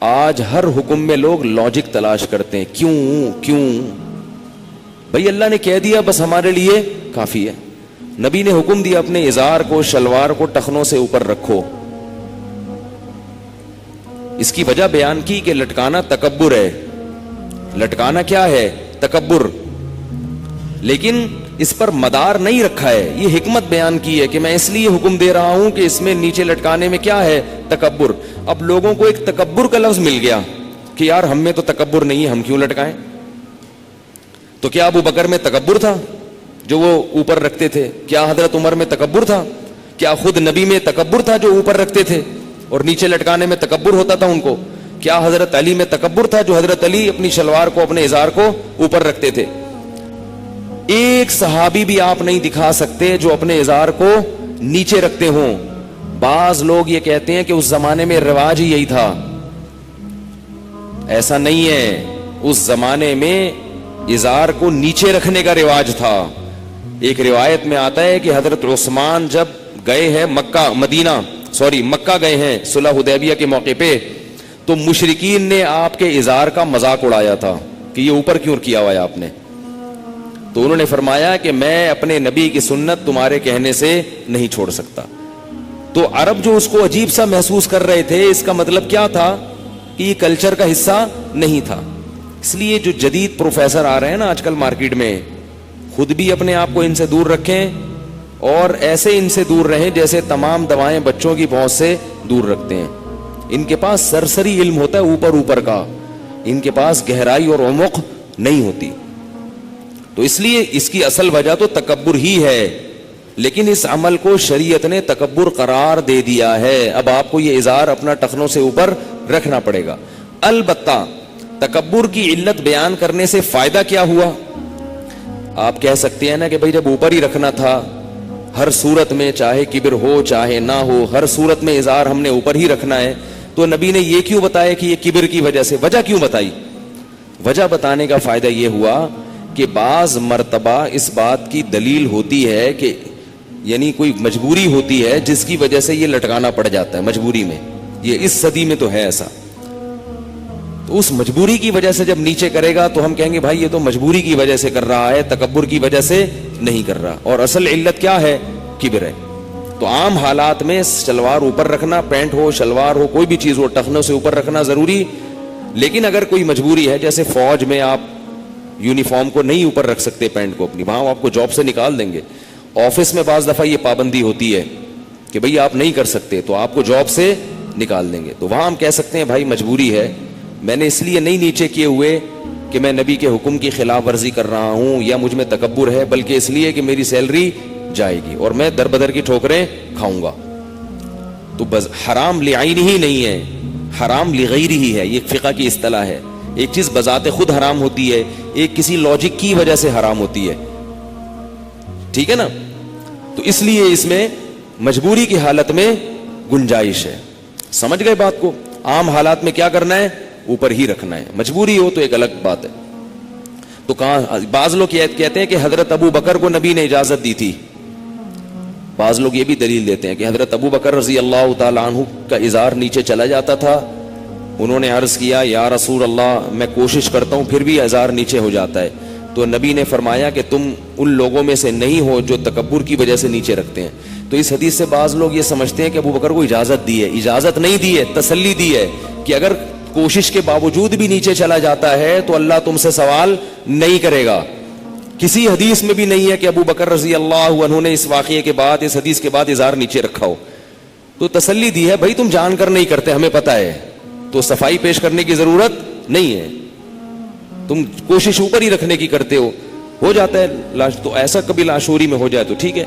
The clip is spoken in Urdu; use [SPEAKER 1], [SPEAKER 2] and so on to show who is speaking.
[SPEAKER 1] آج ہر حکم میں لوگ لاجک تلاش کرتے ہیں، کیوں بھائی اللہ نے کہہ دیا بس ہمارے لیے کافی ہے. نبی نے حکم دیا اپنے ازار کو شلوار کو ٹخنوں سے اوپر رکھو. اس کی وجہ بیان کی کہ لٹکانا تکبر ہے. لٹکانا کیا ہے؟ تکبر. لیکن اس پر مدار نہیں رکھا ہے، یہ حکمت بیان کی ہے کہ میں اس لیے حکم دے رہا ہوں کہ اس میں نیچے لٹکانے میں کیا ہے؟ تکبر. اب لوگوں کو ایک تکبر کا لفظ مل گیا کہ یار ہم میں تو تکبر نہیں ہے، ہم کیوں لٹکائیں؟ تو کیا ابو بکر میں تکبر تھا جو وہ اوپر رکھتے تھے؟ کیا حضرت عمر میں تکبر تھا؟ کیا خود نبی میں تکبر تھا جو اوپر رکھتے تھے اور نیچے لٹکانے میں تکبر ہوتا تھا ان کو؟ کیا حضرت علی میں تکبر تھا جو حضرت علی اپنی شلوار کو اپنے ازار کو اوپر رکھتے تھے؟ ایک صحابی بھی آپ نہیں دکھا سکتے جو اپنے ازار کو نیچے رکھتے ہوں. بعض لوگ یہ کہتے ہیں کہ اس زمانے میں رواج ہی یہی تھا. ایسا نہیں ہے. اس زمانے میں ازار کو نیچے رکھنے کا رواج تھا. ایک روایت میں آتا ہے کہ حضرت عثمان جب گئے ہیں مکہ گئے ہیں صلح حدیبیہ کے موقع پہ، تو مشرکین نے آپ کے ازار کا مذاق اڑایا تھا کہ یہ اوپر کیوں کیا ہوا ہے آپ نے. تو انہوں نے فرمایا کہ میں اپنے نبی کی سنت تمہارے کہنے سے نہیں چھوڑ سکتا. تو عرب جو اس کو عجیب سا محسوس کر رہے تھے، اس کا مطلب کیا تھا کہ یہ کلچر کا حصہ نہیں تھا. اس لیے جو جدید پروفیسر آ رہے ہیں نا آج کل مارکیٹ میں، خود بھی اپنے آپ کو ان سے دور رکھیں اور ایسے ان سے دور رہیں جیسے تمام دوائیں بچوں کی پہنچ سے دور رکھتے ہیں. ان کے پاس سرسری علم ہوتا ہے اوپر کا، ان کے پاس گہرائی اور عمق نہیں ہوتی. تو اس لیے اس کی اصل وجہ تو تکبر ہی ہے، لیکن اس عمل کو شریعت نے تکبر قرار دے دیا ہے. اب آپ کو یہ ازار اپنا ٹخنوں سے اوپر رکھنا پڑے گا. البتہ تکبر کی علت بیان کرنے سے فائدہ کیا ہوا؟ آپ کہہ سکتے ہیں نا کہ بھائی جب اوپر ہی رکھنا تھا، ہر صورت میں چاہے کبر ہو چاہے نہ ہو، ہر صورت میں ازار ہم نے اوپر ہی رکھنا ہے، تو نبی نے یہ کیوں بتایا کہ یہ کبر کی وجہ سے؟ وجہ کیوں بتائی؟ وجہ بتانے کا فائدہ یہ ہوا کہ بعض مرتبہ اس بات کی دلیل ہوتی ہے کہ یعنی کوئی مجبوری ہوتی ہے جس کی وجہ سے یہ لٹکانا پڑ جاتا ہے. مجبوری میں، یہ اس صدی میں تو ہے ایسا. تو اس مجبوری کی وجہ سے جب نیچے کرے گا تو ہم کہیں گے بھائی یہ تو مجبوری کی وجہ سے کر رہا ہے، تکبر کی وجہ سے نہیں کر رہا. اور اصل علت کیا ہے؟ کبر ہے. تو عام حالات میں شلوار اوپر رکھنا، پینٹ ہو شلوار ہو کوئی بھی چیز ہو، ٹخنوں سے اوپر رکھنا ضروری. لیکن اگر کوئی مجبوری ہے، جیسے فوج میں آپ یونیفارم کو نہیں اوپر رکھ سکتے، پینٹ کو اپنی، وہاں آپ کو جاب سے نکال دیں گے. آفس میں بعض دفعہ یہ پابندی ہوتی ہے کہ بھئی آپ نہیں کر سکتے، تو آپ کو جاب سے نکال دیں گے. تو وہاں ہم کہہ سکتے ہیں بھائی مجبوری ہے، میں نے اس لیے نہیں نیچے کیے ہوئے کہ میں نبی کے حکم کی خلاف ورزی کر رہا ہوں یا مجھ میں تکبر ہے، بلکہ اس لیے کہ میری سیلری جائے گی اور میں در بدر کی ٹھوکریں کھاؤں گا. تو بس حرام لعین ہی نہیں ہے، حرام لغیر ہی ہے. یہ فقہ کی اصطلاح ہے. ایک چیز بذات خود حرام ہوتی ہے، ایک کسی لاجک کی وجہ سے حرام ہوتی ہے. ٹھیک ہے نا؟ تو اس لیے اس میں مجبوری کی حالت میں گنجائش ہے. سمجھ گئے بات کو؟ عام حالات میں کیا کرنا ہے؟ اوپر ہی رکھنا ہے. مجبوری ہو تو ایک الگ بات ہے. تو کہاں بعض لوگ کہتے ہیں کہ حضرت ابو بکر کو نبی نے اجازت دی تھی. بعض لوگ یہ بھی دلیل دیتے ہیں کہ حضرت ابو بکر رضی اللہ تعالی عنہ کا ازار نیچے چلا جاتا تھا. انہوں نے عرض کیا یا رسول اللہ میں کوشش کرتا ہوں پھر بھی ازار نیچے ہو جاتا ہے. تو نبی نے فرمایا کہ تم ان لوگوں میں سے نہیں ہو جو تکبر کی وجہ سے نیچے رکھتے ہیں. تو اس حدیث سے بعض لوگ یہ سمجھتے ہیں کہ ابو بکر کو اجازت دی ہے. اجازت نہیں دی ہے، تسلی دی ہے کہ اگر کوشش کے باوجود بھی نیچے چلا جاتا ہے تو اللہ تم سے سوال نہیں کرے گا. کسی حدیث میں بھی نہیں ہے کہ ابو بکر رضی اللہ عنہ نے اس واقعے کے بعد، اس حدیث کے بعد ازار نیچے رکھا ہو. تو تسلی دی ہے بھائی تم جان کر نہیں کرتے، ہمیں پتہ ہے، تو صفائی پیش کرنے کی ضرورت نہیں ہے، تم کوشش اوپر ہی رکھنے کی کرتے ہو جاتا ہے. تو ایسا کبھی لاشعوری میں ہو جائے تو ٹھیک ہے.